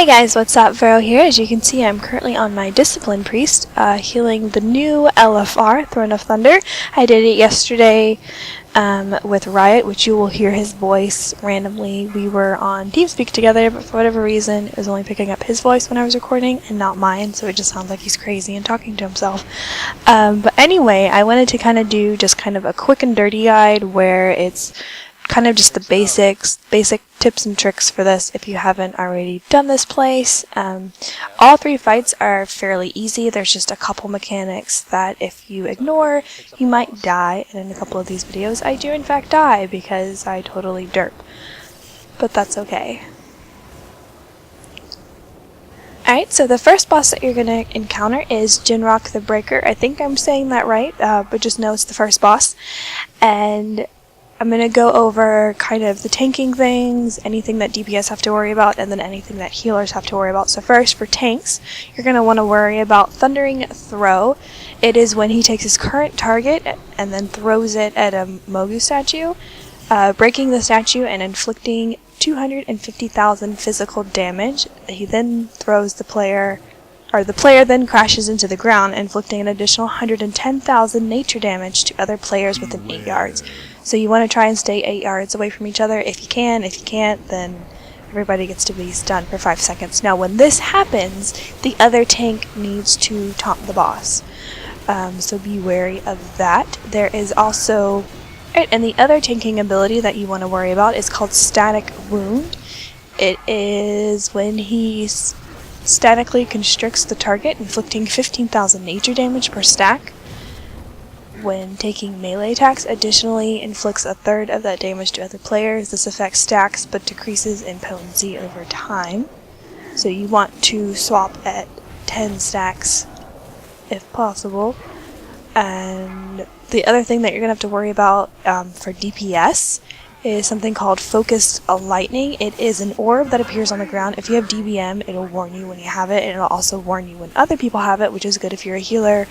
Hey guys, what's up? Vero here. As you can see, I'm currently on my Discipline Priest, healing the new LFR, Throne of Thunder. I did it yesterday with Riot, which you will hear his voice randomly. We were on TeamSpeak together, but for whatever reason, it was only picking up his voice when I was recording and not mine, so it just sounds like he's crazy and talking to himself. But anyway, I wanted to kind of do just kind of a quick and dirty guide where it's kind of just the basic tips and tricks for this if you haven't already done this place. All three fights are fairly easy. There's just a couple mechanics that if you ignore, you might die, and in a couple of these videos I do in fact die because I totally derp. But that's okay. Alright, so the first boss that you're going to encounter is Jin'rokh the Breaker. I think I'm saying that right, but just know it's the first boss. And I'm going to go over kind of the tanking things, anything that DPS have to worry about, and then anything that healers have to worry about. So first, for tanks, you're going to want to worry about Thundering Throw. It is when he takes his current target and then throws it at a Mogu statue, breaking the statue and inflicting 250,000 physical damage. He then throws the player, or the player then crashes into the ground, inflicting an additional 110,000 nature damage to other players within 8 yards. So you want to try and stay 8 yards away from each other if you can. If you can't, then everybody gets to be stunned for 5 seconds. Now when this happens, the other tank needs to taunt the boss. So be wary of that. There is also, and the other tanking ability that you want to worry about is called Static Wound. It is when he statically constricts the target, inflicting 15,000 nature damage per stack. When taking melee attacks, additionally inflicts a third of that damage to other players. This effect stacks but decreases in potency over time. So you want to swap at 10 stacks if possible. And the other thing that you're going to have to worry about for DPS is something called Focused Lightning. It is an orb that appears on the ground. If you have DBM, it'll warn you when you have it, and it'll also warn you when other people have it, which is good if you're a healer,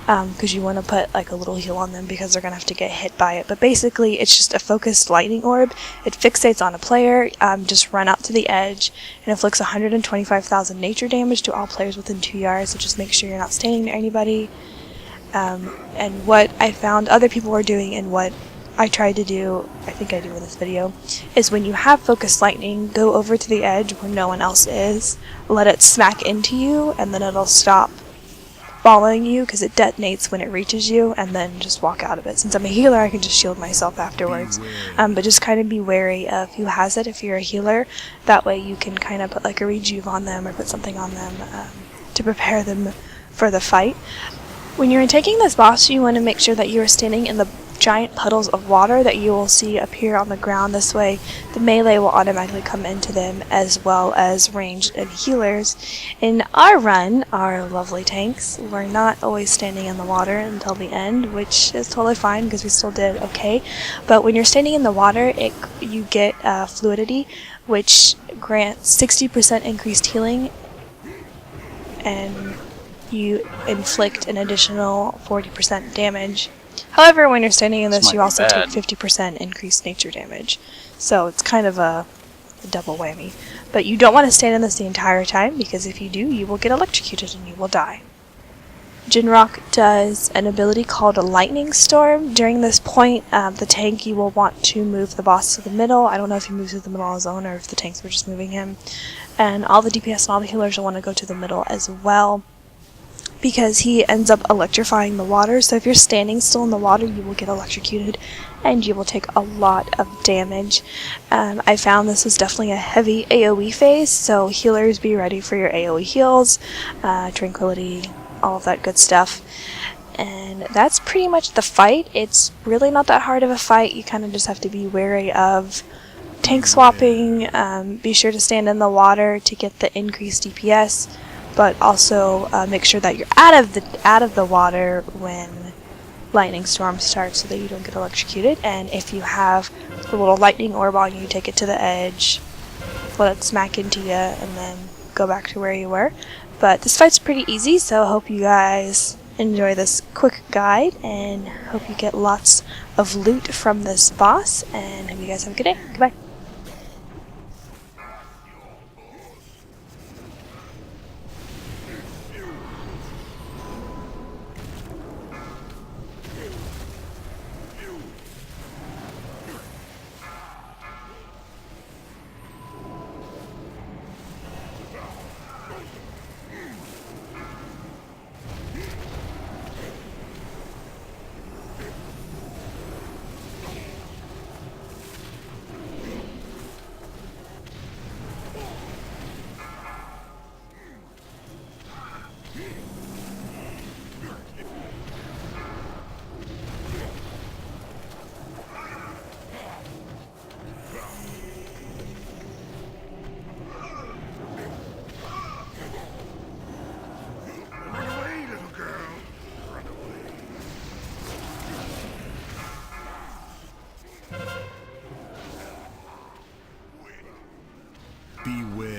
because you want to put like a little heal on them because they're going to have to get hit by it. But basically, it's just a Focused Lightning orb. It fixates on a player. Just run out to the edge and inflicts 125,000 nature damage to all players within 2 yards, so just make sure you're not standing near anybody. And what I found other people were doing and what I tried to do, I think I do in this video, is when you have Focused Lightning, go over to the edge where no one else is, let it smack into you, and then it'll stop following you because it detonates when it reaches you, and then just walk out of it. Since I'm a healer, I can just shield myself afterwards. But just kind of be wary of who has it if you're a healer. That way you can kind of put like a rejuve on them or put something on them to prepare them for the fight. When you're taking this boss, you want to make sure that you are standing in the giant puddles of water that you will see appear on the ground. This way the melee will automatically come into them, as well as ranged and healers. In our run, our lovely tanks, we're not always standing in the water until the end, which is totally fine because we still did okay. But when you're standing in the water, you get fluidity, which grants 60% increased healing, and you inflict an additional 40% damage. However, when you're standing in this, you also take 50% increased nature damage. So it's kind of a double whammy. But you don't want to stand in this the entire time, because if you do, you will get electrocuted and you will die. Jin'rokh does an ability called a Lightning Storm. During this point, the tank, you will want to move the boss to the middle. I don't know if he moves to the middle on his own or if the tanks were just moving him. And all the DPS and all the healers will want to go to the middle as well, because he ends up electrifying the water. So if you're standing still in the water, you will get electrocuted and you will take a lot of damage. I found this was definitely a heavy AoE phase, so healers, be ready for your AoE heals, tranquility, all of that good stuff. And that's pretty much the fight. It's really not that hard of a fight. You kind of just have to be wary of tank swapping, be sure to stand in the water to get the increased DPS, but also make sure that you're out of the water when lightning storm starts so that you don't get electrocuted. And if you have the little lightning orb on you, take it to the edge, let it smack into you, and then go back to where you were. But this fight's pretty easy, so I hope you guys enjoy this quick guide and hope you get lots of loot from this boss, and hope you guys have a good day. Goodbye. Beware.